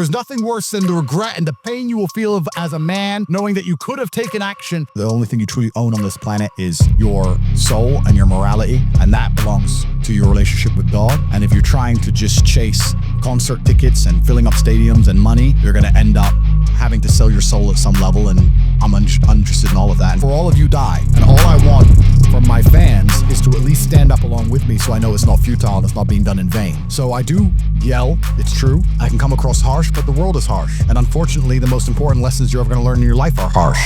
There's nothing worse than the regret and the pain you will feel as a man, knowing that you could have taken action. The only thing you truly own on this planet is your soul and your morality, and that belongs to your relationship with God. And if you're trying to just chase concert tickets and filling up stadiums and money, you're going to end up having to sell your soul at some level, and I'm uninterested in all of that. And for all of you die, and all I want from my fans is to at least stand up along with me so I know it's not futile and it's not being done in vain. So I do yell, it's true. I can come across harsh, but the world is harsh. And unfortunately, the most important lessons you're ever going to learn in your life are harsh.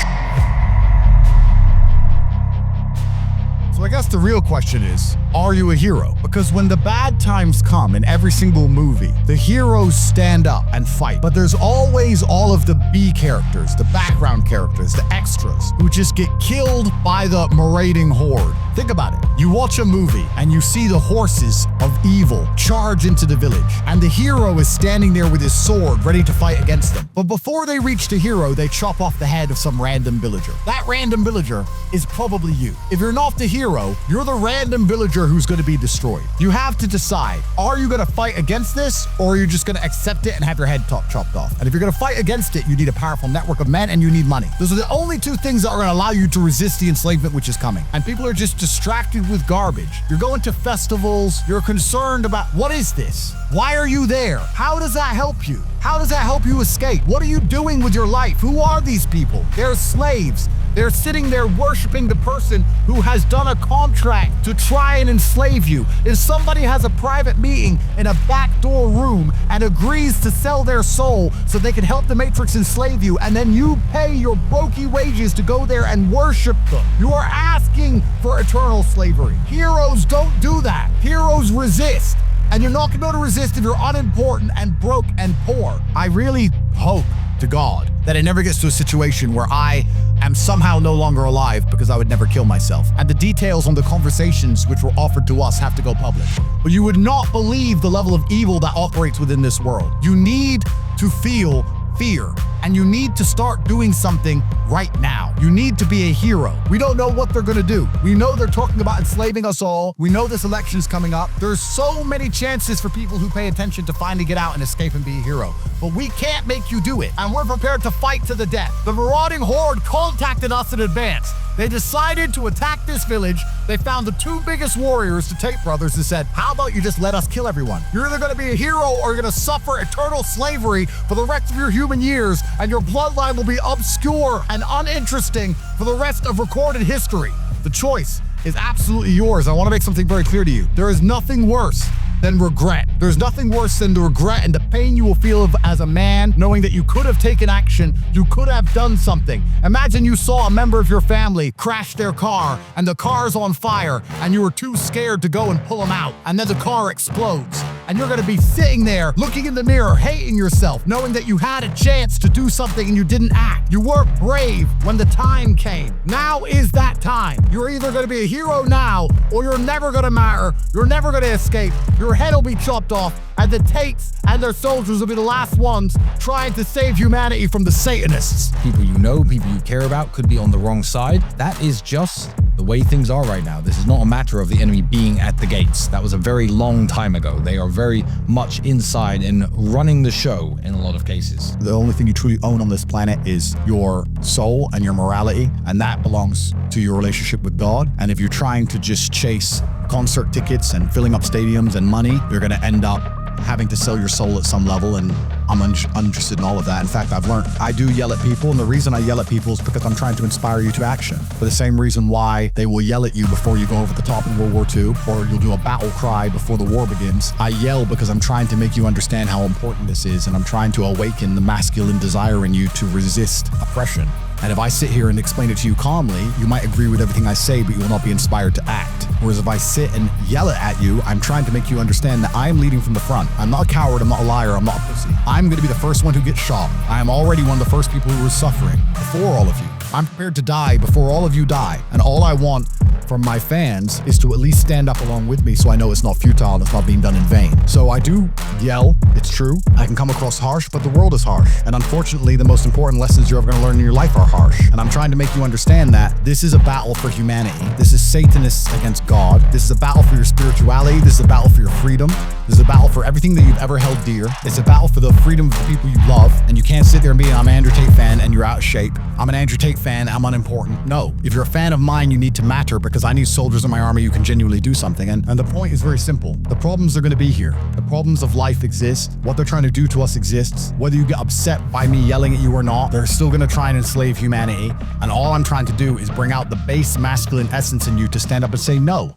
So I guess the real question is, are you a hero? Because when the bad times come in every single movie, the heroes stand up and fight. But there's always all of the B characters, the background characters, the extras, who just get killed by the marauding horde. Think about it. You watch a movie and you see the horses of evil charge into the village, and the hero is standing there with his sword ready to fight against them. But before they reach the hero, they chop off the head of some random villager. That random villager is probably you. If you're not the hero, you're the random villager who's going to be destroyed. You have to decide, are you going to fight against this, or are you just going to accept it and have your head chopped off? And if you're going to fight against it, you need a powerful network of men and you need money. Those are the only two things that are going to allow you to resist the enslavement which is coming. And people are just distracted with garbage. You're going to festivals, you're concerned about, what is this? Why are you there? How does that help you? How does that help you escape? What are you doing with your life? Who are these people? They're slaves. They're sitting there worshiping the person who has done a contract to try and enslave you. If somebody has a private meeting in a backdoor room and agrees to sell their soul so they can help the Matrix enslave you, and then you pay your brokey wages to go there and worship them, you are asking for eternal slavery. Heroes don't do that. Heroes resist. And you're not going to be able to resist if you're unimportant and broke and poor. I really hope to God that it never gets to a situation where I am somehow no longer alive because I would never kill myself. And the details on the conversations which were offered to us have to go public. But you would not believe the level of evil that operates within this world. You need to feel fear, and you need to start doing something right now. You need to be a hero. We don't know what they're gonna do. We know they're talking about enslaving us all. We know this election is coming up. There's so many chances for people who pay attention to finally get out and escape and be a hero. But we can't make you do it, and we're prepared to fight to the death. The marauding horde contacted us in advance. They decided to attack this village. They found the two biggest warriors, the Tate brothers, and said, how about you just let us kill everyone? You're either gonna be a hero or you're gonna suffer eternal slavery for the rest of your human years, and your bloodline will be obscure and uninteresting for the rest of recorded history. The choice is absolutely yours. I wanna make something very clear to you. There is nothing worse than regret. There's nothing worse than the regret and the pain you will feel as a man, knowing that you could have taken action, you could have done something. Imagine you saw a member of your family crash their car and the car's on fire and you were too scared to go and pull them out, and then the car explodes. And you're gonna be sitting there looking in the mirror, hating yourself, knowing that you had a chance to do something and you didn't act. You weren't brave when the time came. Now is that time. You're either gonna be a hero now, or you're never gonna matter, you're never gonna escape, your head will be chopped off, and the Tates and their soldiers will be the last ones trying to save humanity from the Satanists. People you know, people you care about could be on the wrong side. That is just the way things are right now. This is not a matter of the enemy being at the gates. That was a very long time ago. They are very much inside and running the show in a lot of cases. The only thing you truly own on this planet is your soul and your morality, and that belongs to your relationship with God. And if you're trying to just chase concert tickets and filling up stadiums and money, you're going to end up having to sell your soul at some level, and I'm uninterested in all of that. In fact, I've learned I do yell at people, and the reason I yell at people is because I'm trying to inspire you to action. For the same reason why they will yell at you before you go over the top in World War II, or you'll do a battle cry before the war begins. I yell because I'm trying to make you understand how important this is, and I'm trying to awaken the masculine desire in you to resist oppression. And if I sit here and explain it to you calmly, you might agree with everything I say, but you will not be inspired to act. Whereas if I sit and yell it at you, I'm trying to make you understand that I am leading from the front. I'm not a coward, I'm not a liar, I'm not a pussy. I'm gonna be the first one who gets shot. I am already one of the first people who are suffering before all of you. I'm prepared to die before all of you die. And all I want from my fans is to at least stand up along with me so I know it's not futile and it's not being done in vain. So I do yell, it's true. I can come across harsh, but the world is harsh. And unfortunately, the most important lessons you're ever going to learn in your life are harsh. And I'm trying to make you understand that this is a battle for humanity. This is Satanists against God. This is a battle for your spirituality. This is a battle for your freedom. This is a battle for everything that you've ever held dear. It's a battle for the freedom of the people you love. And you can't sit there and be, I'm an Andrew Tate fan and you're out of shape. I'm an Andrew Tate fan, I'm unimportant. No, if you're a fan of mine, you need to matter because I need soldiers in my army who can genuinely do something. And the point is very simple. The problems are going to be here. The problems of life exist. What they're trying to do to us exists. Whether you get upset by me yelling at you or not, they're still going to try and enslave humanity. And all I'm trying to do is bring out the base masculine essence in you to stand up and say no.